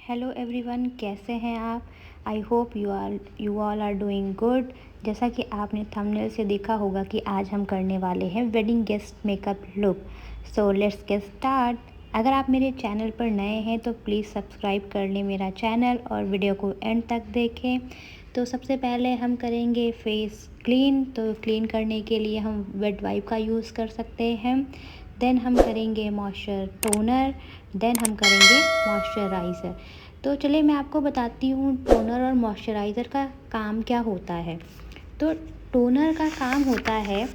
Hello everyone, कैसे हैं आप। I hope you all are doing good. जैसा कि आपने थंबनेल से देखा होगा कि आज हम करने वाले हैं wedding guest makeup look. So let's get start. अगर आप मेरे चैनल पर नए हैं तो प्लीज़ सब्सक्राइब कर लें मेरा चैनल और वीडियो को एंड तक देखें। तो सबसे पहले हम करेंगे फेस क्लीन। तो क्लीन करने के लिए हम वेट वाइप का यूज़ कर सकते हैं। देन हम करेंगे मॉइस्चर टोनर। देन हम करेंगे मॉइस्चराइज़र। तो चलिए मैं आपको बताती हूँ टोनर और मॉइस्चराइज़र का काम क्या होता है। तो टोनर का काम होता है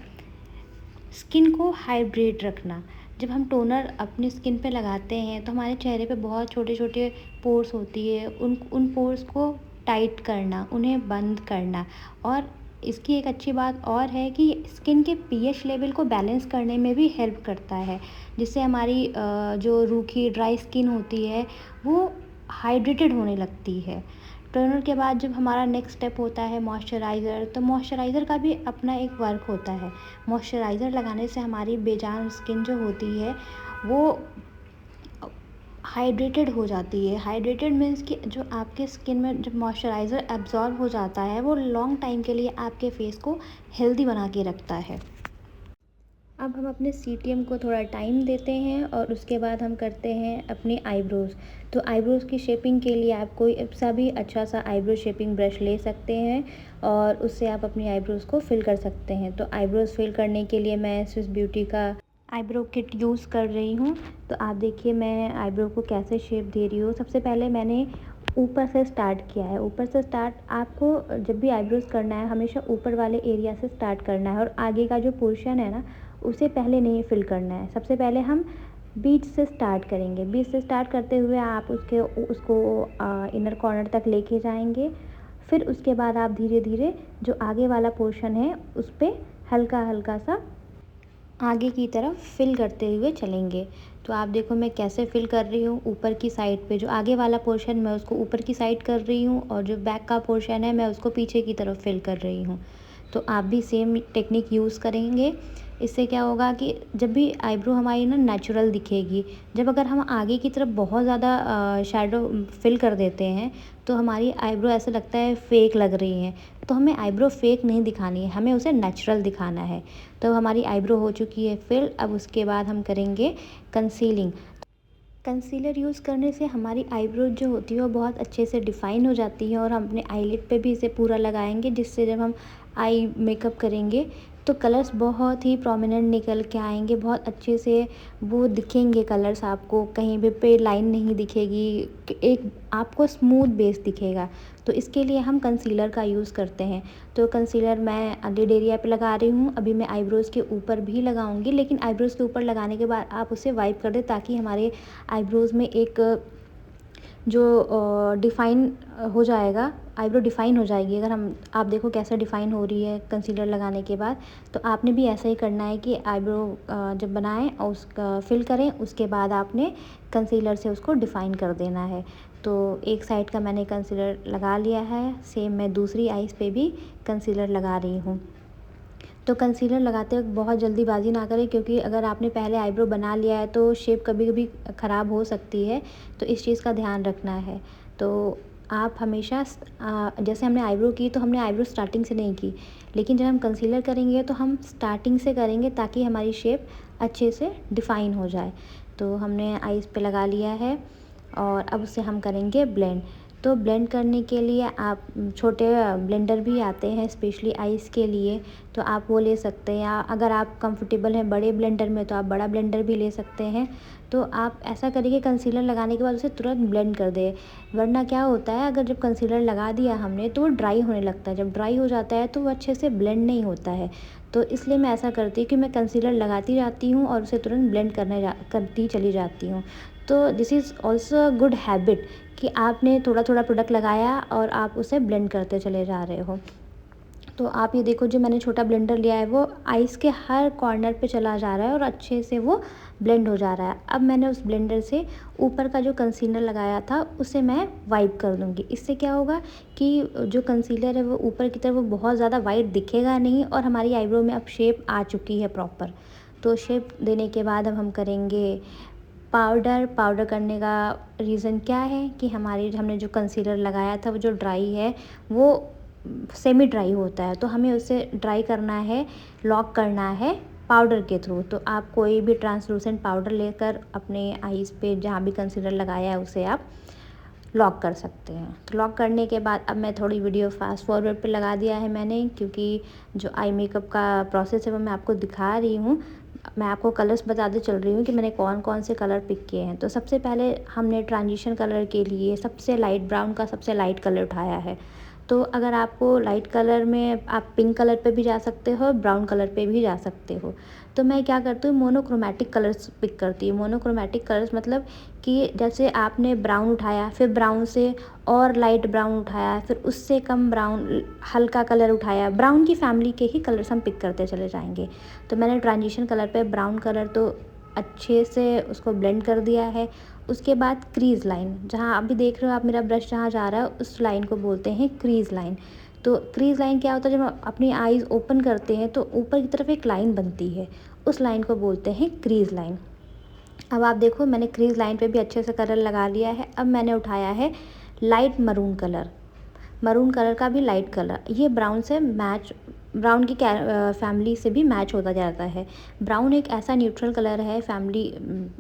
स्किन को हाइड्रेट रखना। जब हम टोनर अपनी स्किन पे लगाते हैं तो हमारे चेहरे पे बहुत छोटे छोटे पोर्स होती है, उन पोर्स को टाइट करना, उन्हें बंद करना। और इसकी एक अच्छी बात और है कि स्किन के पीएच लेवल को बैलेंस करने में भी हेल्प करता है, जिससे हमारी जो रूखी ड्राई स्किन होती है वो हाइड्रेटेड होने लगती है। टोनर के बाद जब हमारा नेक्स्ट स्टेप होता है मॉइस्चराइज़र, तो मॉइस्चराइज़र का भी अपना एक वर्क होता है। मॉइस्चराइज़र लगाने से हमारी बेजान स्किन जो होती है वो हाइड्रेटेड हो जाती है। हाइड्रेटेड मीन्स कि जो आपके स्किन में जब मॉइस्चराइज़र एब्जॉर्ब हो जाता है वो लॉन्ग टाइम के लिए आपके फेस को हेल्दी बना के रखता है। अब हम अपने सीटीएम को थोड़ा टाइम देते हैं और उसके बाद हम करते हैं अपनी आईब्रोज़। तो आईब्रोज़ की शेपिंग के लिए आप कोई सा भी अच्छा सा आईब्रो शेपिंग ब्रश ले सकते हैं और उससे आप अपनी आईब्रोज़ को फिल कर सकते हैं। तो आईब्रोज़ फिल करने के लिए मैं स्विस ब्यूटी का आईब्रो किट यूज़ कर रही हूँ। तो आप देखिए मैं आईब्रो को कैसे शेप दे रही हूँ। सबसे पहले मैंने ऊपर से स्टार्ट किया है। ऊपर से स्टार्ट आपको जब भी आईब्रोज़ करना है हमेशा ऊपर वाले एरिया से स्टार्ट करना है और आगे का जो पोर्शन है ना उसे पहले नहीं फिल करना है। सबसे पहले हम बीच से स्टार्ट करेंगे। बीच से स्टार्ट करते हुए आप उसको इनर कॉर्नर तक लेके जाएंगे। फिर उसके बाद आप धीरे धीरे जो आगे वाला पोर्शन है उस पर हल्का हल्का सा आगे की तरफ फिल करते हुए चलेंगे। तो आप देखो मैं कैसे फिल कर रही हूँ। ऊपर की साइड पे जो आगे वाला पोर्शन मैं उसको ऊपर की साइड कर रही हूँ और जो बैक का पोर्शन है मैं उसको पीछे की तरफ फिल कर रही हूँ। तो आप भी सेम टेक्निक यूज़ करेंगे। इससे क्या होगा कि जब भी आईब्रो हमारी ना नेचुरल दिखेगी। जब अगर हम आगे की तरफ बहुत ज़्यादा शैडो फिल कर देते हैं तो हमारी आईब्रो ऐसा लगता है फेक लग रही है। तो हमें आईब्रो फेक नहीं दिखानी है, हमें उसे नेचुरल दिखाना है। तो हमारी आईब्रो हो चुकी है फिल। अब उसके बाद हम करेंगे कंसीलिंग। कंसीलर यूज़ करने से हमारी आईब्रो जो होती है वो बहुत अच्छे से डिफ़ाइन हो जाती है और हम अपने आईलिड पे भी इसे पूरा लगाएंगे, जिससे जब हम आई मेकअप करेंगे तो कलर्स बहुत ही प्रोमिनेंट निकल के आएंगे। बहुत अच्छे से वो दिखेंगे कलर्स, आपको कहीं पे लाइन नहीं दिखेगी, एक आपको स्मूथ बेस दिखेगा। तो इसके लिए हम कंसीलर का यूज़ करते हैं। तो कंसीलर मैं लिड एरिया पे लगा रही हूँ। अभी मैं आईब्रोज़ के ऊपर भी लगाऊंगी, लेकिन आईब्रोज़ के ऊपर लगाने के बाद आप उसे वाइप कर दें ताकि हमारे आईब्रोज़ में एक जो डिफ़ाइन हो जाएगा, आईब्रो डिफ़ाइन हो जाएगी। अगर हम आप देखो कैसे डिफ़ाइन हो रही है कंसीलर लगाने के बाद। तो आपने भी ऐसा ही करना है कि आईब्रो जब बनाएं और उसका फिल करें उसके बाद आपने कंसीलर से उसको डिफ़ाइन कर देना है। तो एक साइड का मैंने कंसीलर लगा लिया है, सेम मैं दूसरी आईज़ पे भी कंसीलर लगा रही हूँ। तो कंसीलर लगाते वक्त बहुत जल्दीबाजी ना करें, क्योंकि अगर आपने पहले आईब्रो बना लिया है तो शेप कभी कभी ख़राब हो सकती है। तो इस चीज़ का ध्यान रखना है। तो आप हमेशा जैसे हमने आईब्रो की तो हमने आईब्रो स्टार्टिंग से नहीं की, लेकिन जब हम कंसीलर करेंगे तो हम स्टार्टिंग से करेंगे ताकि हमारी शेप अच्छे से डिफ़ाइन हो जाए। तो हमने आईज़ पे लगा लिया है और अब उसे हम करेंगे ब्लेंड। तो ब्लेंड करने के लिए आप छोटे ब्लेंडर भी आते हैं स्पेशली आइस के लिए, तो आप वो ले सकते हैं। या अगर आप कंफर्टेबल हैं बड़े ब्लेंडर में तो आप बड़ा ब्लेंडर भी ले सकते हैं। तो आप ऐसा करिए कंसीलर लगाने के बाद उसे तुरंत ब्लेंड कर दें, वरना क्या होता है अगर जब कंसीलर लगा दिया हमने तो वो ड्राई होने लगता है। जब ड्राई हो जाता है तो वो अच्छे से ब्लेंड नहीं होता है। तो इसलिए मैं ऐसा करती हूँ कि मैं कंसीलर लगाती जाती हूँ और उसे तुरंत ब्लेंड करती चली जाती हूँ। तो this is also a good habit कि आपने थोड़ा थोड़ा प्रोडक्ट लगाया और आप उसे ब्लेंड करते चले जा रहे हो। तो आप ये देखो जो मैंने छोटा ब्लेंडर लिया है वो आइस के हर कॉर्नर पे चला जा रहा है और अच्छे से वो ब्लेंड हो जा रहा है। अब मैंने उस ब्लेंडर से ऊपर का जो कंसीलर लगाया था उसे मैं वाइप कर दूँगी। इससे क्या होगा कि जो कंसीलर है वो ऊपर की तरफ वो बहुत ज़्यादा वाइट दिखेगा नहीं और हमारी आईब्रो में अब शेप आ चुकी है प्रॉपर। तो शेप देने के बाद अब हम करेंगे पाउडर करने का रीज़न क्या है कि हमने जो कंसीलर लगाया था वो जो ड्राई है वो सेमी ड्राई होता है, तो हमें उसे ड्राई करना है, लॉक करना है पाउडर के थ्रू। तो आप कोई भी ट्रांसलूसेंट पाउडर लेकर अपने आईज़ पे जहाँ भी कंसीलर लगाया है उसे आप लॉक कर सकते हैं। तो लॉक करने के बाद अब मैं थोड़ी वीडियो फास्ट फॉरवर्ड पे लगा दिया है मैंने, क्योंकि जो आई मेकअप का प्रोसेस है वो मैं आपको दिखा रही हूँ। मैं आपको कलर्स बताते चल रही हूँ कि मैंने कौन कौन से कलर पिक किए हैं। तो सबसे पहले हमने ट्रांजिशन कलर के लिए सबसे लाइट ब्राउन का सबसे लाइट कलर उठाया है। तो अगर आपको लाइट कलर में आप पिंक कलर पे भी जा सकते हो, ब्राउन कलर पे भी जा सकते हो। तो मैं क्या करती हूँ, मोनोक्रोमैटिक कलर्स पिक करती हूँ। मोनोक्रोमैटिक कलर्स मतलब कि जैसे आपने ब्राउन उठाया, फिर ब्राउन से और लाइट ब्राउन उठाया, फिर उससे कम ब्राउन हल्का कलर उठाया, ब्राउन की फैमिली के ही कलर्स हम पिक करते चले जाएंगे। तो मैंने ट्रांजिशन कलर पे ब्राउन कलर तो अच्छे से उसको ब्लेंड कर दिया है। उसके बाद क्रीज़ लाइन, जहाँ अभी देख रहे हो आप मेरा ब्रश जहाँ जा रहा है उस लाइन को बोलते हैं क्रीज़ लाइन। तो क्रीज़ लाइन क्या होता है, जब हम अपनी आईज़ ओपन करते हैं तो ऊपर की तरफ एक लाइन बनती है, उस लाइन को बोलते हैं क्रीज़ लाइन। अब आप देखो मैंने क्रीज़ लाइन पे भी अच्छे से कलर लगा लिया है। अब मैंने उठाया है light maroon colour, maroon colour का भी लाइट कलर, ये ब्राउन से मैच, ब्राउन की फैमिली से भी मैच होता जाता है। ब्राउन एक ऐसा न्यूट्रल कलर है, फैमिली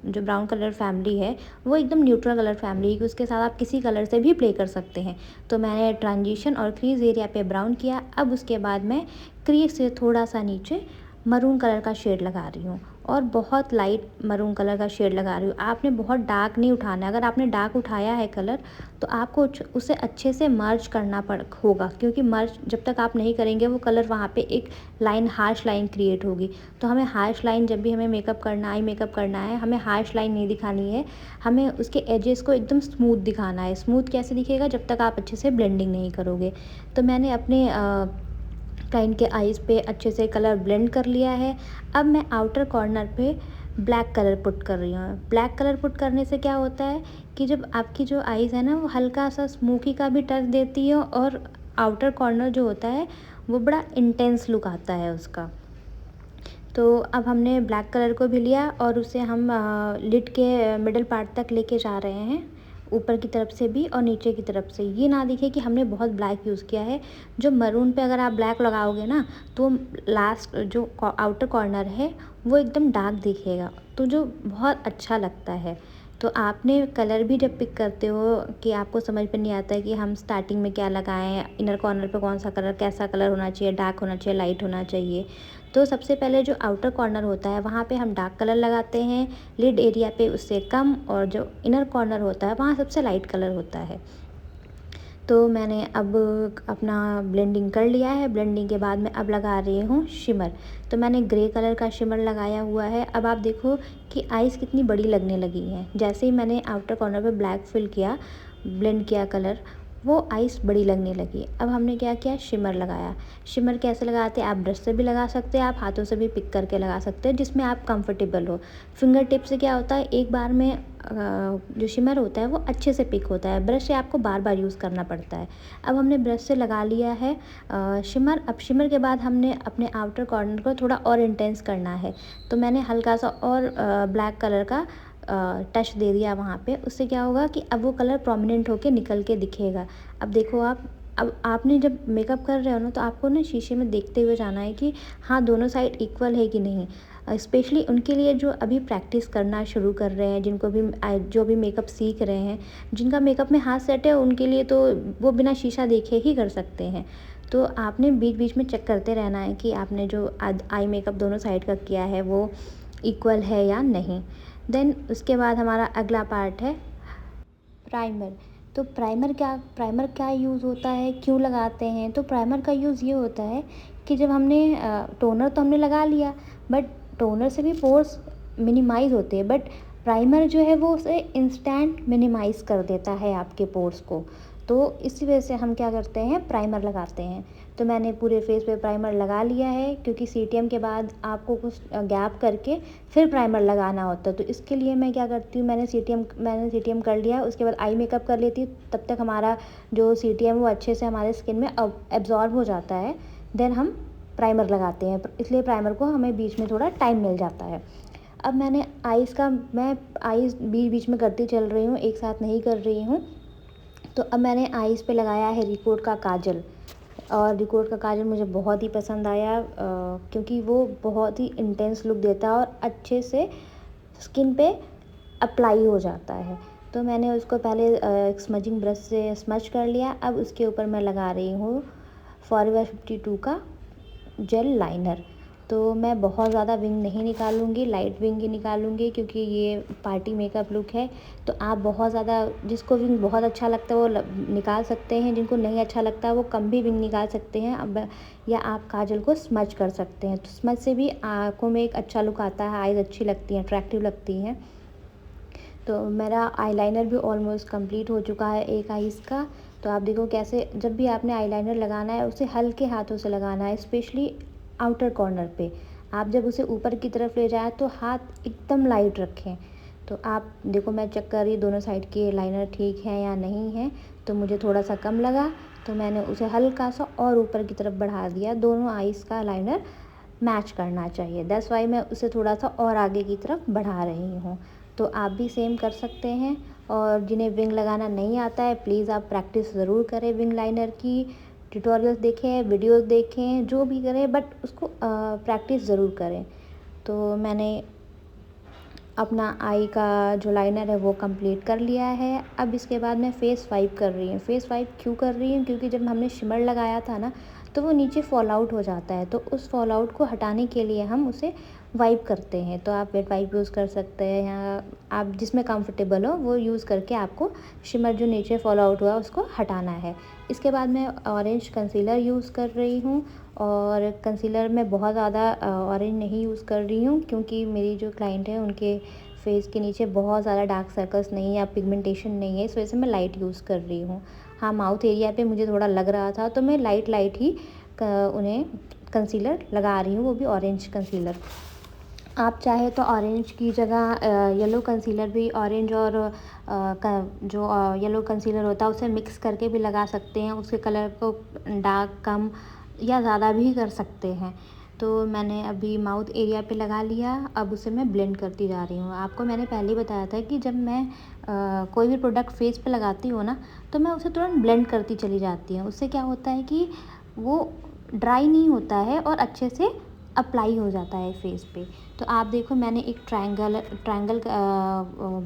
जो ब्राउन कलर फैमिली है वो एकदम न्यूट्रल कलर फैमिली है कि उसके साथ आप किसी कलर से भी प्ले कर सकते हैं। तो मैंने ट्रांजिशन और क्रीज़ एरिया पे ब्राउन किया। अब उसके बाद मैं क्रीज़ से थोड़ा सा नीचे मरून कलर का शेड लगा रही हूँ, और बहुत लाइट मरून कलर का शेड लगा रही हूँ। आपने बहुत डार्क नहीं उठाना है। अगर आपने डार्क उठाया है कलर तो आपको उसे अच्छे से मर्ज करना होगा, क्योंकि मर्ज जब तक आप नहीं करेंगे वो कलर वहाँ पे एक लाइन, हार्श लाइन क्रिएट होगी। तो हमें हार्श लाइन, जब भी हमें मेकअप करना है, आई मेकअप करना है, हमें हार्श लाइन नहीं दिखानी है, हमें उसके एजेस को एकदम स्मूथ दिखाना है। स्मूथ कैसे दिखेगा, जब तक आप अच्छे से ब्लेंडिंग नहीं करोगे। तो मैंने अपने क्लाइंट के आईज़ पे अच्छे से कलर ब्लेंड कर लिया है। अब मैं आउटर कॉर्नर पे ब्लैक कलर पुट कर रही हूँ। ब्लैक कलर पुट करने से क्या होता है कि जब आपकी जो आईज़ है ना वो हल्का सा स्मोकी का भी टच देती है, और आउटर कॉर्नर जो होता है वो बड़ा इंटेंस लुक आता है उसका। तो अब हमने ब्लैक कलर को भी लिया और उसे हम लिड के मिडल पार्ट तक लेके जा रहे हैं, ऊपर की तरफ से भी और नीचे की तरफ से। ये ना दिखे कि हमने बहुत ब्लैक यूज़ किया है। जो मरून पे अगर आप ब्लैक लगाओगे ना तो लास्ट जो आउटर कॉर्नर है वो एकदम डार्क दिखेगा, तो जो बहुत अच्छा लगता है। तो आपने कलर भी जब पिक करते हो कि आपको समझ में नहीं आता है कि हम स्टार्टिंग में क्या लगाएं, इनर कॉर्नर पे कौन सा कलर, कैसा कलर होना चाहिए, डार्क होना चाहिए, लाइट होना चाहिए। तो सबसे पहले जो आउटर कॉर्नर होता है वहाँ पे हम डार्क कलर लगाते हैं, लिड एरिया पे उससे कम, और जो इनर कॉर्नर होता है वहाँ सबसे लाइट कलर होता है। तो मैंने अब अपना ब्लेंडिंग कर लिया है। ब्लेंडिंग के बाद मैं अब लगा रही हूँ शिमर। तो मैंने ग्रे कलर का शिमर लगाया हुआ है। अब आप देखो कि आइज़ कितनी बड़ी लगने लगी हैं। जैसे ही मैंने आउटर कॉर्नर पे ब्लैक फिल किया, ब्लेंड किया कलर, वो आइज़ बड़ी लगने लगी। अब हमने क्या किया, शिमर लगाया। शिमर कैसे लगाते हैं, आप ब्रश से भी लगा सकते हैं, आप हाथों से भी पिक करके लगा सकते हैं, जिसमें आप कंफर्टेबल हो। फिंगर टिप से क्या होता है, एक बार में जो शिमर होता है वो अच्छे से पिक होता है, ब्रश से आपको बार बार यूज़ करना पड़ता है। अब हमने ब्रश से लगा लिया है शिमर। अब शिमर के बाद हमने अपने आउटर कॉर्नर को थोड़ा और इंटेंस करना है, तो मैंने हल्का सा और ब्लैक कलर का टच दे दिया वहाँ पे। उससे क्या होगा कि अब वो कलर प्रोमिनेंट होके निकल के दिखेगा। अब देखो आप, अब आपने जब मेकअप कर रहे हो ना तो आपको ना शीशे में देखते हुए जाना है कि हाँ दोनों साइड इक्वल है कि नहीं। स्पेशली उनके लिए जो अभी प्रैक्टिस करना शुरू कर रहे हैं, जिनको भी जो भी मेकअप सीख रहे हैं, जिनका मेकअप में हाथ सेट है, उनके लिए तो वो बिना शीशा देखे ही कर सकते हैं। तो आपने बीच बीच में चेक करते रहना है कि आपने जो आई मेकअप दोनों साइड का किया है वो इक्वल है या नहीं। देन उसके बाद हमारा अगला पार्ट है प्राइमर। तो प्राइमर क्या यूज़ होता है, क्यों लगाते हैं। तो प्राइमर का यूज़ ये होता है कि जब हमने टोनर तो हमने लगा लिया, बट टोनर से भी पोर्स मिनिमाइज़ होते हैं, बट प्राइमर जो है वो उसे इंस्टेंट मिनिमाइज़ कर देता है आपके पोर्स को। तो इसी वजह से हम क्या करते हैं, प्राइमर लगाते हैं। तो मैंने पूरे फेस पे प्राइमर लगा लिया है, क्योंकि सीटीएम के बाद आपको कुछ गैप करके फिर प्राइमर लगाना होता है। तो इसके लिए मैं क्या करती हूँ, मैंने सीटीएम कर लिया है, उसके बाद आई मेकअप कर लेती हूँ, तब तक हमारा जो सीटीएम वो अच्छे से हमारे स्किन में एब्जॉर्ब हो जाता है। देन हम प्राइमर लगाते हैं, इसलिए प्राइमर को हमें बीच में थोड़ा टाइम मिल जाता है। अब मैंने मैं आईज़ बीच बीच में करती चल रही हूँ, एक साथ नहीं कर रही हूँ। तो अब मैंने आईज़ पे लगाया है रिकोड का काजल, और रिकोड का काजल मुझे बहुत ही पसंद आया, क्योंकि वो बहुत ही इंटेंस लुक देता है और अच्छे से स्किन पे अप्लाई हो जाता है। तो मैंने उसको पहले एक स्मजिंग ब्रश से स्मज कर लिया। अब उसके ऊपर मैं लगा रही हूँ फॉरएवर 52 का जेल लाइनर। तो मैं बहुत ज़्यादा विंग नहीं निकालूंगी, लाइट विंग ही निकालूंगी, क्योंकि ये पार्टी मेकअप लुक है। तो आप बहुत ज़्यादा, जिसको विंग बहुत अच्छा लगता है वो निकाल सकते हैं, जिनको नहीं अच्छा लगता वो कम भी विंग निकाल सकते हैं। अब या आप काजल को स्मज कर सकते हैं, तो स्मज से भी आँखों में एक अच्छा लुक आता है, आईज अच्छी लगती हैं, अट्रैक्टिव लगती हैं। तो मेरा आईलाइनर भी ऑलमोस्ट कंप्लीट हो चुका है एक आईज़ का। तो आप देखो कैसे, जब भी आपने आईलाइनर लगाना है उसे हल्के हाथों से लगाना है, स्पेशली आउटर कॉर्नर पे। आप जब उसे ऊपर की तरफ ले जाएं तो हाथ एकदम लाइट रखें। तो आप देखो, मैं चेक कर रही दोनों साइड के लाइनर ठीक है या नहीं है। तो मुझे थोड़ा सा कम लगा, तो मैंने उसे हल्का सा और ऊपर की तरफ बढ़ा दिया। दोनों आईज़ का लाइनर मैच करना चाहिए, दैट्स वाई मैं उसे थोड़ा सा और आगे की तरफ बढ़ा रही हूँ। तो आप भी सेम कर सकते हैं। और जिन्हें विंग लगाना नहीं आता है, प्लीज़ आप प्रैक्टिस ज़रूर करें विंग लाइनर की। ट्यूटोरियल्स देखें, वीडियोस देखें, जो भी करें, बट उसको प्रैक्टिस ज़रूर करें। तो मैंने अपना आई का जो लाइनर है वो कंप्लीट कर लिया है। अब इसके बाद मैं फ़ेस वाइप कर रही हूँ। फ़ेस वाइप क्यों कर रही हूँ? क्योंकि जब हमने शिमर लगाया था ना, तो वो नीचे फॉल आउट हो जाता है। तो उस फॉल आउट को हटाने के लिए हम उसे वाइप करते हैं। तो आप वेट वाइप यूज़ कर सकते हैं, या आप जिसमें कंफर्टेबल हो वो यूज़ करके आपको शिमर जो नीचे फॉल आउट हुआ उसको हटाना है। इसके बाद मैं ऑरेंज कंसीलर यूज़ कर रही हूँ। और कंसीलर में बहुत ज़्यादा ऑरेंज नहीं यूज़ कर रही हूँ, क्योंकि मेरी जो क्लाइंट है उनके फेस के नीचे बहुत ज़्यादा डार्क सर्कल्स नहीं है या पिगमेंटेशन नहीं है, इस वजह से मैं लाइट यूज़ कर रही हूँ। हाँ, माउथ एरिया पे मुझे थोड़ा लग रहा था, तो मैं लाइट ही उन्हें कंसीलर लगा रही हूँ, वो भी ऑरेंज कंसीलर। आप चाहे तो ऑरेंज की जगह येलो कंसीलर भी, ऑरेंज और जो येलो कंसीलर होता है उसे मिक्स करके भी लगा सकते हैं, उसके कलर को डार्क कम या ज़्यादा भी कर सकते हैं। तो मैंने अभी माउथ एरिया पे लगा लिया, अब उसे मैं ब्लेंड करती जा रही हूँ। आपको मैंने पहले ही बताया था कि जब मैं कोई भी प्रोडक्ट फेस पे लगाती हूँ ना, तो मैं उसे तुरंत ब्लेंड करती चली जाती हूँ। उससे क्या होता है कि वो ड्राई नहीं होता है और अच्छे से अप्लाई हो जाता है फेस पे। तो आप देखो, मैंने एक ट्रायंगल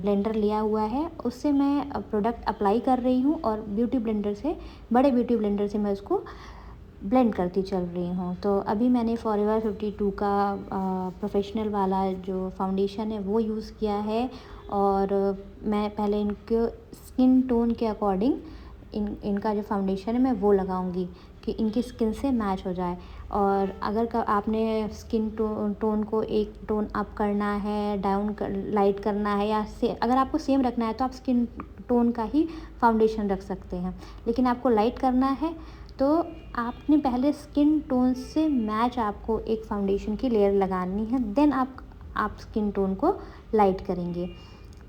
ब्लेंडर लिया हुआ है, उससे मैं प्रोडक्ट अप्लाई कर रही हूँ, और बड़े ब्यूटी ब्लेंडर से मैं उसको ब्लेंड करती चल रही हूँ। तो अभी मैंने फॉरएवर 52 का प्रोफेशनल वाला जो फाउंडेशन है वो यूज़ किया है। और मैं पहले इनको स्किन टोन के अकॉर्डिंग इनका जो फाउंडेशन है मैं वो लगाऊंगी, कि इनकी स्किन से मैच हो जाए। और अगर आपने स्किन टोन को एक टोन अप करना है, लाइट करना है, या अगर आपको सेम रखना है तो आप स्किन टोन का ही फाउंडेशन रख सकते हैं। लेकिन आपको लाइट करना है तो आपने पहले स्किन टोन से मैच आपको एक फाउंडेशन की लेयर लगानी है, देन आप स्किन टोन को लाइट करेंगे।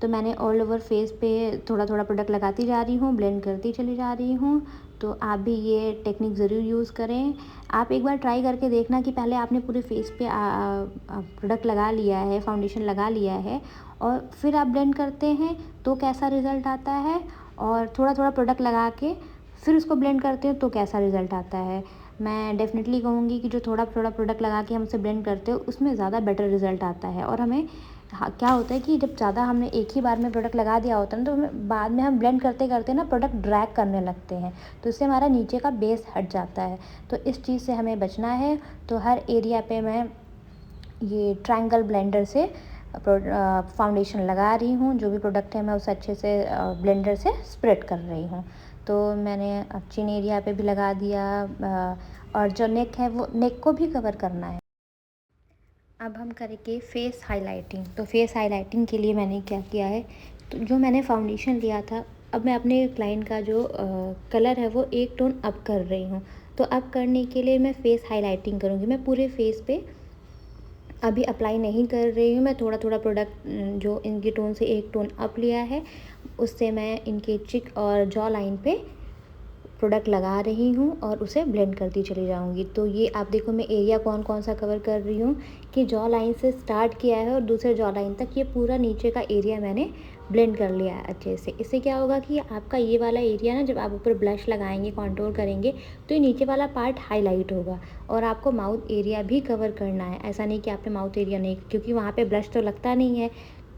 तो मैंने ऑल ओवर फेस पे थोड़ा थोड़ा प्रोडक्ट लगाती जा रही हूँ, ब्लेंड करती चली जा रही हूँ। तो आप भी ये टेक्निक ज़रूर यूज़ करें। आप एक बार ट्राई करके देखना कि पहले आपने पूरे फेस पे प्रोडक्ट लगा लिया है, फाउंडेशन लगा लिया है, और फिर आप ब्लेंड करते हैं तो कैसा रिज़ल्ट आता है, और थोड़ा थोड़ा प्रोडक्ट लगा के फिर उसको ब्लेंड करते हैं तो कैसा रिज़ल्ट आता है। मैं डेफ़िनेटली कहूँगी कि जो थोड़ा थोड़ा प्रोडक्ट लगा के हम उसे ब्लेंड करते हैं उसमें ज़्यादा बेटर रिज़ल्ट आता है। और हमें क्या होता है कि जब ज़्यादा हमने एक ही बार में प्रोडक्ट लगा दिया होता है ना, तो हमें बाद में हम ब्लेंड करते करते ना प्रोडक्ट ड्रैग करने लगते हैं, तो इससे हमारा नीचे का बेस हट जाता है। तो इस चीज़ से हमें बचना है। तो हर एरिया पे मैं ये ट्रायंगल ब्लेंडर से फाउंडेशन लगा रही हूँ। जो भी प्रोडक्ट है मैं उसे अच्छे से ब्लेंडर से स्प्रेड कर रही हूँ। तो मैंने चिन एरिया पे भी लगा दिया, और जो नेक है वो नेक को भी कवर करना है। अब हम करेंगे फेस हाइलाइटिंग। तो फेस हाइलाइटिंग के लिए मैंने क्या किया है, तो जो मैंने फाउंडेशन लिया था, अब मैं अपने क्लाइंट का जो कलर है वो एक टोन अप कर रही हूँ। तो अप करने के लिए मैं फेस हाइलाइटिंग करूँगी। मैं पूरे फेस पे अभी अप्लाई नहीं कर रही हूँ, मैं थोड़ा थोड़ा प्रोडक्ट जो इनकी टोन से एक टोन अप लिया है उससे मैं इनके चिक और जॉ लाइन पे प्रोडक्ट लगा रही हूँ और उसे ब्लेंड करती चली जाऊँगी। तो ये आप देखो मैं एरिया कौन कौन सा कवर कर रही हूँ कि जॉ लाइन से स्टार्ट किया है और दूसरे जॉ लाइन तक ये पूरा नीचे का एरिया मैंने ब्लेंड कर लिया है अच्छे से। इससे क्या होगा कि आपका ये वाला एरिया ना, जब आप ऊपर ब्लश लगाएंगे, कॉन्टूर करेंगे, तो ये नीचे वाला पार्ट हाईलाइट होगा। और आपको माउथ एरिया भी कवर करना है, ऐसा नहीं कि आपने माउथ एरिया नहीं, क्योंकि वहाँ पे ब्लश तो लगता नहीं है,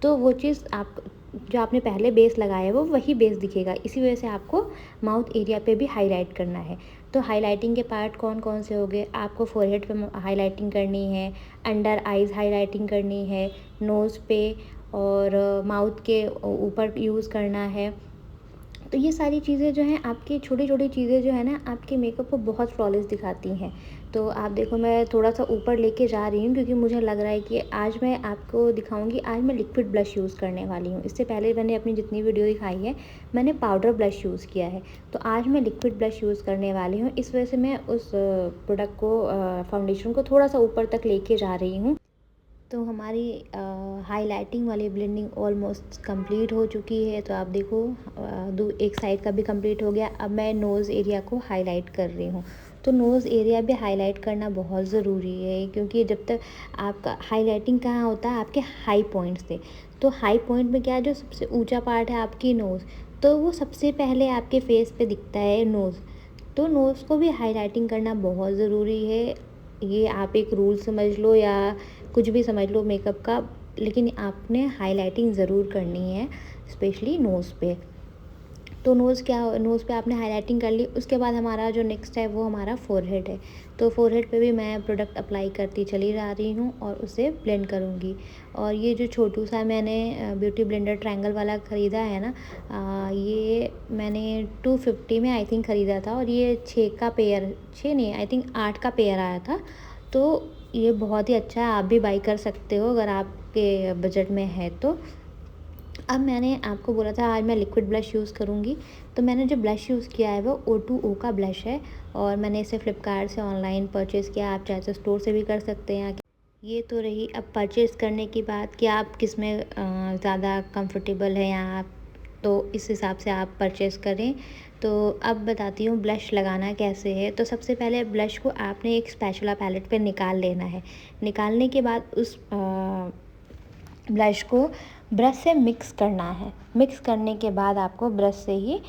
तो वो चीज़ आप जो आपने पहले बेस लगाया है वो वही बेस दिखेगा। इसी वजह से आपको माउथ एरिया पे भी हाईलाइट करना है। तो हाईलाइटिंग के पार्ट कौन कौन से हो गए, आपको फोरहेड पे हाईलाइटिंग करनी है, अंडर आइज़ हाईलाइटिंग करनी है, नोज़ पे और माउथ के ऊपर यूज़ करना है। तो ये सारी चीज़ें जो हैं, आपकी छोटी छोटी चीज़ें जो है ना, आपके मेकअप को बहुत फ्लॉलेस दिखाती हैं। तो आप देखो मैं थोड़ा सा ऊपर लेके जा रही हूँ, क्योंकि मुझे लग रहा है कि आज मैं आपको दिखाऊंगी। आज मैं लिक्विड ब्लश यूज़ करने वाली हूँ। इससे पहले मैंने अपनी जितनी वीडियो दिखाई है मैंने पाउडर ब्लश यूज़ किया है, तो आज मैं लिक्विड ब्लश यूज़ करने वाली हूँ। इस वजह से मैं उस प्रोडक्ट को, फाउंडेशन को थोड़ा सा ऊपर तक लेके जा रही हूँ। तो हमारी हाइलाइटिंग वाली ब्लेंडिंग ऑलमोस्ट कंप्लीट हो चुकी है। तो आप देखो एक साइड का भी कंप्लीट हो गया। अब मैं नोज़ एरिया को हाईलाइट कर रही हूँ। तो नोज़ एरिया भी हाईलाइट करना बहुत ज़रूरी है, क्योंकि जब तक आपका हाईलाइटिंग कहाँ होता है, आपके हाई पॉइंट से। तो हाई पॉइंट में क्या है, जो सबसे ऊंचा पार्ट है आपकी नोज़, तो वो सबसे पहले आपके फेस पे दिखता है नोज़। तो नोज़ को भी हाईलाइटिंग करना बहुत ज़रूरी है। ये आप एक रूल समझ लो या कुछ भी समझ लो मेकअप का, लेकिन आपने हाईलाइटिंग ज़रूर करनी है, स्पेशली नोज़ पे। तो नोज़ पे आपने हाईलाइटिंग कर ली। उसके बाद हमारा जो नेक्स्ट है वो हमारा फोरहेड है। तो फोरहेड पे भी मैं प्रोडक्ट अप्लाई करती चली जा रही हूँ और उसे ब्लेंड करूँगी। और ये जो छोटू सा मैंने ब्यूटी ब्लेंडर ट्रायंगल वाला ख़रीदा है ना, ये मैंने 250 में आई थिंक ख़रीदा था, और ये 6 का पेयर, 6 नहीं आई थिंक 8 का पेयर आया था। तो ये बहुत ही अच्छा है, आप भी बाई कर सकते हो अगर आपके बजट में है तो। अब मैंने आपको बोला था आज मैं लिक्विड ब्लश यूज़ करूँगी, तो मैंने जो ब्लश यूज़ किया है वो O2O का ब्लश है, और मैंने इसे फ्लिपकार्ट से ऑनलाइन परचेज़ किया। आप चाहे तो स्टोर से भी कर सकते हैं। ये तो रही अब परचेज़ करने की बात कि आप किस में ज़्यादा कंफर्टेबल है, या आप तो इस हिसाब से आप परचेज़ करें। तो अब बताती हूँ ब्लश लगाना कैसे है। तो सबसे पहले ब्लश को आपने एक स्पैचुला पैलेट पे निकाल लेना है। निकालने के बाद उस ब्लश को ब्रश से मिक्स करना है। मिक्स करने के बाद आपको ब्रश से ही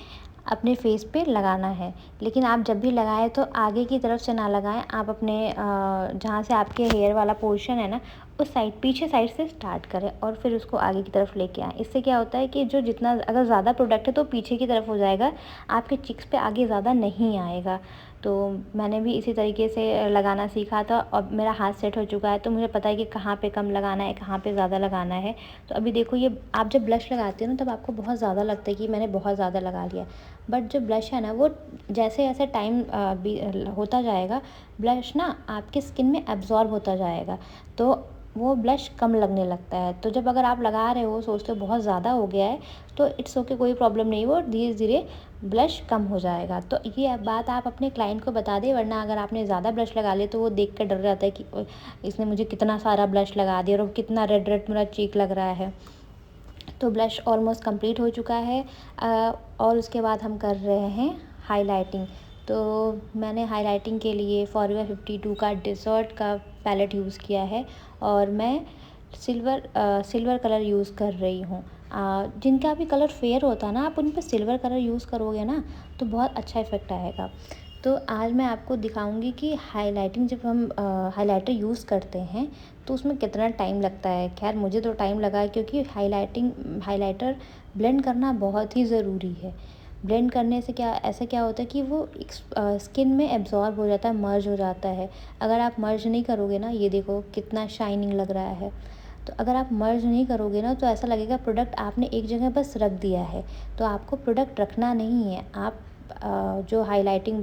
अपने फेस पे लगाना है। लेकिन आप जब भी लगाएं तो आगे की तरफ से ना लगाएं, आप अपने जहाँ से आपके हेयर वाला पोर्शन है ना, उस साइड, पीछे साइड से स्टार्ट करें और फिर उसको आगे की तरफ लेके आएँ। इससे क्या होता है कि जो जितना अगर ज़्यादा प्रोडक्ट है तो पीछे की तरफ हो जाएगा, आपके चिक्स पे आगे ज़्यादा नहीं आएगा। तो मैंने भी इसी तरीके से लगाना सीखा था, और मेरा हाथ सेट हो चुका है, तो मुझे पता है कि कहाँ पे कम लगाना है, कहाँ पे ज़्यादा लगाना है। तो अभी देखो, ये आप जब ब्लश लगाते हो ना, तब आपको बहुत ज़्यादा लगता है कि मैंने बहुत ज़्यादा लगा लिया, बट जो ब्लश है ना, वो जैसे जैसे टाइम होता जाएगा, ब्लश ना आपके स्किन में एब्जॉर्ब होता जाएगा, तो वो ब्लश कम लगने लगता है। तो जब अगर आप लगा रहे हो, सोचते हो बहुत ज़्यादा हो गया है, तो इट्स ओके, कोई प्रॉब्लम नहीं, वो धीरे धीरे ब्लश कम हो जाएगा। तो ये बात आप अपने क्लाइंट को बता दें, वरना अगर आपने ज़्यादा ब्लश लगा लिया तो वो देख कर डर जाता है कि इसने मुझे कितना सारा ब्लश लगा दिया और कितना रेड रेड मेरा चीक लग रहा है। तो ब्लश ऑलमोस्ट कंप्लीट हो चुका है। और उसके बाद हम कर रहे हैं हाइलाइटिंग। तो मैंने हाइलाइटिंग के लिए फॉरएवर 52 का डेजर्ट का पैलेट यूज़ किया है, और मैं सिल्वर कलर यूज़ कर रही हूँ। जिनका भी कलर फेयर होता है ना, आप उन पर सिल्वर कलर यूज़ करोगे ना तो बहुत अच्छा इफ़ेक्ट आएगा। तो आज मैं आपको दिखाऊंगी कि हाइलाइटिंग जब हम हाइलाइटर यूज़ करते हैं तो उसमें कितना टाइम लगता है। खैर मुझे तो टाइम लगा, क्योंकि हाइलाइटर ब्लेंड करना बहुत ही ज़रूरी है। ब्लेंड करने से क्या होता है कि वो स्किन में एब्जॉर्ब हो जाता है, मर्ज हो जाता है। अगर आप मर्ज नहीं करोगे ना, ये देखो कितना शाइनिंग लग रहा है। तो अगर आप मर्ज नहीं करोगे ना, तो ऐसा लगेगा प्रोडक्ट आपने एक जगह बस रख दिया है। तो आपको प्रोडक्ट रखना नहीं है। आप जो हाइलाइटिंग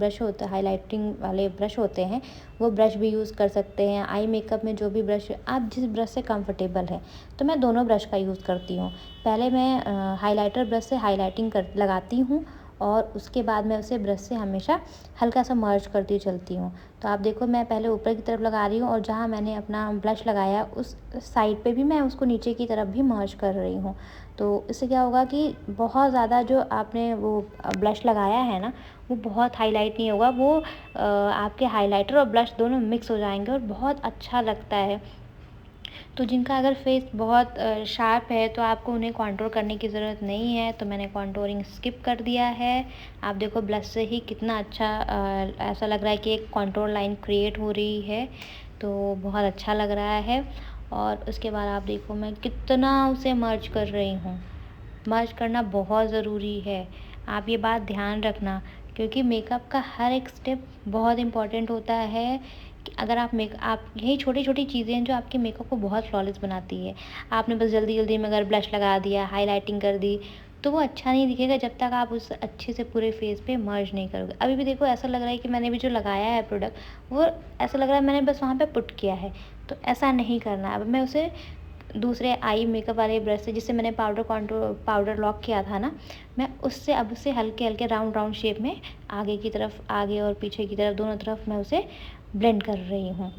वाले ब्रश होते हैं, वो ब्रश भी यूज़ कर सकते हैं। आई मेकअप में जो भी ब्रश, आप जिस ब्रश से कंफर्टेबल है, तो मैं दोनों ब्रश का यूज़ करती हूँ। पहले मैं हाइलाइटर ब्रश से हाइलाइटिंग लगाती हूँ, और उसके बाद मैं उसे ब्रश से हमेशा हल्का सा मर्ज करती चलती हूँ। तो आप देखो मैं पहले ऊपर की तरफ लगा रही हूँ और जहाँ मैंने अपना ब्लश लगाया उस साइड पे भी मैं उसको नीचे की तरफ भी मर्ज कर रही हूँ। तो इससे क्या होगा कि बहुत ज़्यादा जो आपने वो ब्लश लगाया है ना, वो बहुत हाईलाइट नहीं होगा, वो आपके हाइलाइटर और ब्लश दोनों मिक्स हो जाएंगे और बहुत अच्छा लगता है। तो जिनका अगर फेस बहुत शार्प है तो आपको उन्हें कॉन्टूर करने की ज़रूरत नहीं है, तो मैंने कॉन्टूरिंग स्किप कर दिया है। आप देखो ब्लश से ही कितना अच्छा ऐसा लग रहा है कि एक कॉन्टूर लाइन क्रिएट हो रही है, तो बहुत अच्छा लग रहा है। और उसके बाद आप देखो मैं कितना उसे मर्ज कर रही हूँ। मर्ज करना बहुत ज़रूरी है, आप ये बात ध्यान रखना, क्योंकि मेकअप का हर एक स्टेप बहुत इम्पोर्टेंट होता है। कि अगर आप यही छोटी-छोटी चीज़ें हैं जो आपके मेकअप को बहुत फ्लॉलेस बनाती है। आपने बस जल्दी-जल्दी में अगर ब्लश लगा दिया, हाइलाइटिंग कर दी, तो वो अच्छा नहीं दिखेगा जब तक आप उस अच्छे से पूरे फेस पे मर्ज नहीं करोगे। अभी भी देखो ऐसा लग रहा है कि मैंने भी जो लगाया है प्रोडक्ट, वो ऐसा लग रहा है मैंने बस वहाँ पे पुट किया है, तो ऐसा नहीं करना। अब मैं उसे दूसरे आई मेकअप वाले ब्रश से, जिससे मैंने पाउडर लॉक किया था ना, मैं उससे अब उसे हल्के-हल्के राउंड शेप में आगे और पीछे की तरफ दोनों तरफ मैं उसे ब्लेंड कर रही हूँ।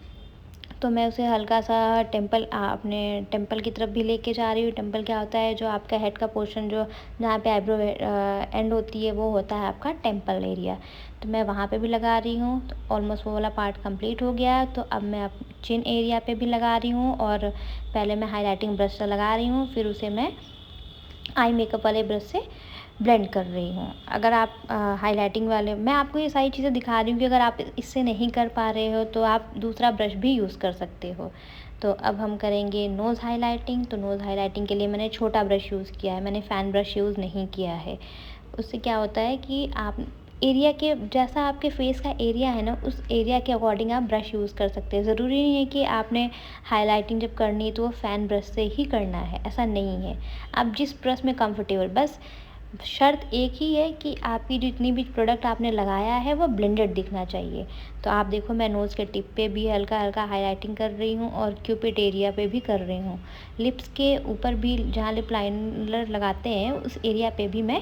तो मैं उसे हल्का सा अपने टेम्पल की तरफ भी लेके जा रही हूँ। टेम्पल क्या होता है, जो आपका हेड का पोर्शन जो जहाँ पे आईब्रो एंड होती है, वो होता है आपका टेम्पल एरिया। तो मैं वहाँ पे भी लगा रही हूँ। तो ऑलमोस्ट वो वाला पार्ट कंप्लीट हो गया। तो अब मैं चिन एरिया पे भी लगा रही हूँ और पहले मैं हाइलाइटिंग ब्रश से लगा रही हूँ, फिर उसे मैं आई मेकअप वाले ब्रश से ब्लेंड कर रही हूँ। अगर आप हाइलाइटिंग वाले, मैं आपको ये सारी चीज़ें दिखा रही हूँ कि अगर आप इससे नहीं कर पा रहे हो तो आप दूसरा ब्रश भी यूज़ कर सकते हो। तो अब हम करेंगे नोज़ हाइलाइटिंग। तो नोज़ हाइलाइटिंग के लिए मैंने छोटा ब्रश यूज़ किया है, मैंने फ़ैन ब्रश यूज़ नहीं किया है। उससे क्या होता है कि आप एरिया के जैसा आपके फेस का एरिया है ना, उस एरिया के अकॉर्डिंग आप ब्रश यूज़ कर सकते हैं। ज़रूरी नहीं है कि आपने हाइलाइटिंग जब करनी है तो वो फ़ैन ब्रश से ही करना है, ऐसा नहीं है। आप जिस ब्रश में कंफर्टेबल, बस शर्त एक ही है कि आपकी जितनी भी प्रोडक्ट आपने लगाया है वो ब्लेंडेड दिखना चाहिए। तो आप देखो मैं नोज़ के टिप पे भी हल्का-हल्का हाइलाइटिंग कर रही हूँ और क्यूपिड एरिया पे भी कर रही हूँ। लिप्स के ऊपर भी जहाँ लिप लाइनर लगाते हैं उस एरिया पे भी मैं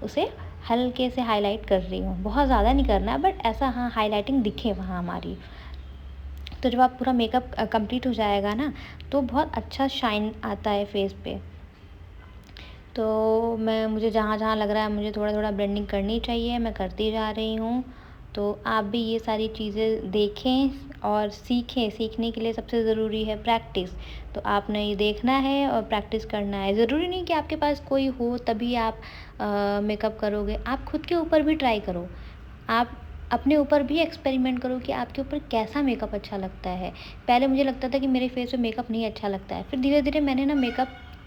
उसे हल्के से हाइलाइट कर रही हूँ। बहुत ज़्यादा नहीं करना, बट ऐसा हाँ हाइलाइटिंग दिखे वहाँ हमारी। तो जब आप पूरा मेकअप कंप्लीट हो जाएगा ना, तो बहुत अच्छा शाइन आता है फेस पे। तो मुझे जहाँ-जहाँ लग रहा है मुझे थोड़ा-थोड़ा ब्लेंडिंग करनी चाहिए, मैं करती जा रही हूँ। तो आप भी ये सारी चीज़ें देखें और सीखें। सीखने के लिए सबसे ज़रूरी है प्रैक्टिस। तो आपने ये देखना है और प्रैक्टिस करना है। ज़रूरी नहीं कि आपके पास कोई हो तभी आप मेकअप करोगे। आप खुद के ऊपर भी ट्राई करो। आप अपने ऊपर भी एक्सपेरिमेंट करो कि आपके ऊपर कैसा मेकअप अच्छा लगता है। पहले मुझे लगता था कि मेरे फेस पे मेकअप नहीं अच्छा लगता है। फिर धीरे-धीरे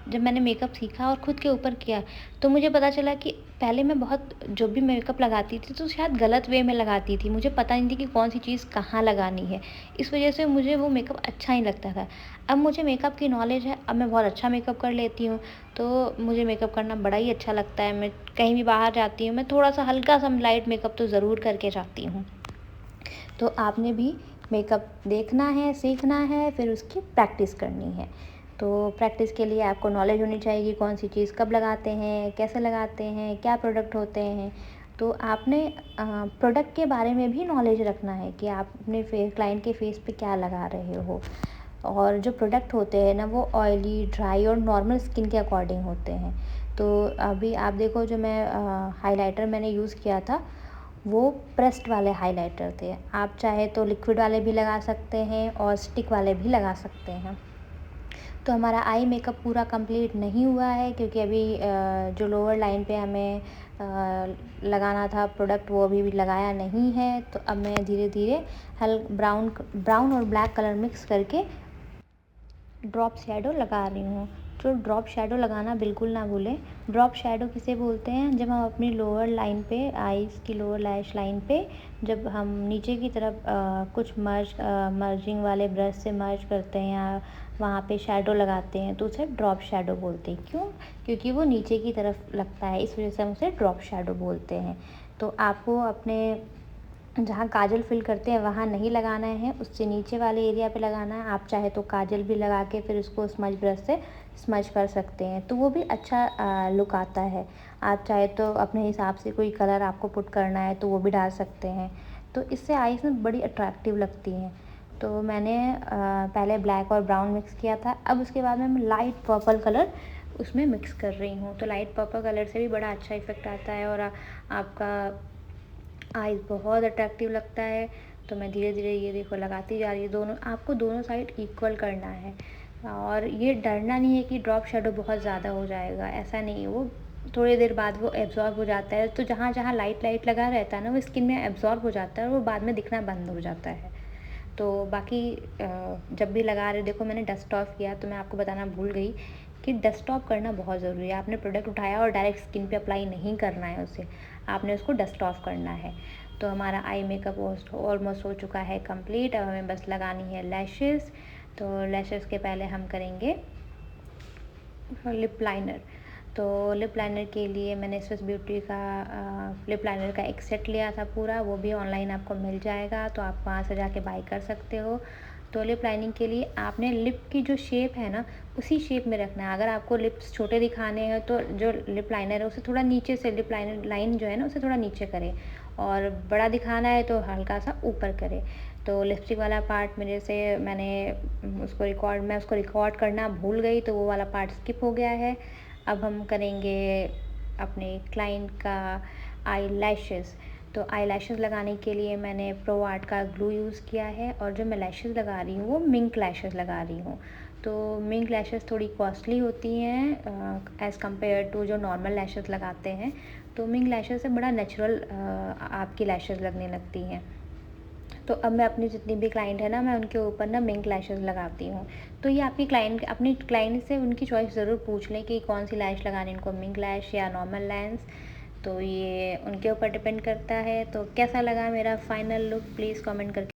जब मैंने मेकअप सीखा और खुद के ऊपर किया, तो मुझे पता चला कि पहले मैं बहुत जो भी मेकअप लगाती थी तो शायद गलत वे में लगाती थी। मुझे पता नहीं थी कि कौन सी चीज़ कहाँ लगानी है। इस वज़ह से मुझे वो मेकअप अच्छा नहीं लगता था। अब मुझे मेकअप की नॉलेज है, अब मैं बहुत अच्छा मेकअप कर लेती हूँ। तो मुझे मेकअप करना बड़ा ही अच्छा लगता है। मैं कहीं भी बाहर जाती हूँ, मैं थोड़ा-सा हल्का-सा लाइट मेकअप तो ज़रूर करके जाती हूँ। तो आपने भी मेकअप देखना है, सीखना है, फिर उसकी प्रैक्टिस करनी है। तो प्रैक्टिस के लिए आपको नॉलेज होनी चाहिए कि कौन सी चीज़ कब लगाते हैं, कैसे लगाते हैं, क्या प्रोडक्ट होते हैं। तो आपने प्रोडक्ट के बारे में भी नॉलेज रखना है कि आप अपने क्लाइंट के फेस पे क्या लगा रहे हो। और जो प्रोडक्ट होते हैं ना, वो ऑयली, ड्राई और नॉर्मल स्किन के अकॉर्डिंग होते हैं। तो अभी आप देखो जो मैं हाइलाइटर मैंने यूज़ किया था, वो प्रेस्ड वाले हाइलाइटर थे। आप चाहे तो लिक्विड वाले भी लगा सकते हैं और स्टिक वाले भी लगा सकते हैं। तो हमारा आई मेकअप पूरा कंप्लीट नहीं हुआ है, क्योंकि अभी जो लोअर लाइन पे हमें लगाना था प्रोडक्ट, वो अभी भी लगाया नहीं है। तो अब मैं धीरे-धीरे ब्राउन और ब्लैक कलर मिक्स करके ड्रॉप शैडो लगा रही हूँ। तो ड्रॉप शैडो लगाना बिल्कुल ना भूलें। ड्रॉप शैडो किसे बोलते हैं, जब हम अपनी लोअर लाइन पे, आईज़ की लोअर लैश लाइन पे जब हम नीचे की तरफ कुछ मर्जिंग वाले ब्रश से मर्ज करते हैं या वहाँ पे शैडो लगाते हैं, तो उसे ड्रॉप शैडो बोलते हैं। क्यों? क्योंकि वो नीचे की तरफ लगता है, इस वजह से हम उसे ड्रॉप शैडो बोलते हैं। तो आपको अपने जहाँ काजल फिल करते हैं वहाँ नहीं लगाना है, उससे नीचे वाले एरिया पे लगाना है। आप चाहे तो काजल भी लगा के फिर उसको स्मज ब्रश से स्मज कर सकते हैं, तो वो भी अच्छा लुक आता है। आप चाहे तो अपने हिसाब से कोई कलर आपको पुट करना है तो वो भी डाल सकते हैं, तो इससे आईज़ ना बड़ी अट्रैक्टिव लगती हैं। तो मैंने पहले ब्लैक और ब्राउन मिक्स किया था, अब उसके बाद में मैं लाइट पर्पल कलर उसमें मिक्स कर रही हूँ। तो लाइट पर्पल कलर से भी बड़ा अच्छा इफ़ेक्ट आता है और आपका आईज़ बहुत अट्रैक्टिव लगता है। तो मैं धीरे धीरे ये देखो लगाती जा रही हूँ, दोनों आपको दोनों साइड इक्वल करना है। और ये डरना नहीं है कि ड्रॉप शेडो बहुत ज़्यादा हो जाएगा, ऐसा नहीं है, वो थोड़ी देर बाद वो एब्जॉर्ब हो जाता है। तो जहाँ जहाँ लाइट लाइट लगा रहता है ना, वो स्किन में एब्जॉर्ब हो जाता है और वो बाद में दिखना बंद हो जाता है। तो बाकी जब भी लगा रहे, देखो मैंने डस्ट ऑफ किया, तो मैं आपको बताना भूल गई कि डस्ट ऑफ करना बहुत ज़रूरी है। आपने प्रोडक्ट उठाया और डायरेक्ट स्किन पे अप्लाई नहीं करना है उसे, आपने उसको डस्ट ऑफ करना है। तो हमारा आई मेकअप ऑलमोस्ट हो चुका है कंप्लीट। अब हमें बस लगानी है लैशेस। तो लैशेस के पहले हम करेंगे लिप लाइनर। तो लिप लाइनर के लिए मैंने स्विस ब्यूटी का लिप लाइनर का एक सेट लिया था पूरा, वो भी ऑनलाइन आपको मिल जाएगा, तो आप वहाँ से जाके बाई कर सकते हो। तो लिप लाइनिंग के लिए आपने लिप की जो शेप है ना, उसी शेप में रखना है। अगर आपको लिप्स छोटे दिखाने हैं तो जो लिप लाइनर है उसे थोड़ा नीचे से, लिप लाइनर लाइन जो है ना उसे थोड़ा नीचे करें, और बड़ा दिखाना है तो हल्का सा ऊपर करें। तो लिपस्टिक वाला पार्ट मेरे से मैं उसको रिकॉर्ड करना भूल गई, तो वो वाला पार्ट स्किप हो गया है। अब हम करेंगे अपने क्लाइंट का आई लैशेज़। तो आई लैशेज़ लगाने के लिए मैंने प्रो आर्ट का ग्लू यूज़ किया है, और जो मैं लैशेज़ लगा रही हूँ वो मिंक लैशेज़ लगा रही हूँ। तो मिंक लैशेज़ थोड़ी कॉस्टली होती हैं एज़ कम्पेयर टू जो नॉर्मल लैशेज़ लगाते हैं। तो मिंक लैशेज़ से बड़ा नेचुरल आपकी लैशेज़ लगने लगती हैं। तो अब मैं अपनी जितनी भी क्लाइंट है ना, मैं उनके ऊपर ना मिंक लैशेज़ लगाती हूँ। तो ये आपकी अपनी क्लाइंट से उनकी चॉइस ज़रूर पूछ लें कि कौन सी लैश लगानी है उनको, मिंक लैश या नॉर्मल लेंस। तो ये उनके ऊपर डिपेंड करता है। तो कैसा लगा मेरा फाइनल लुक, प्लीज़ कमेंट करके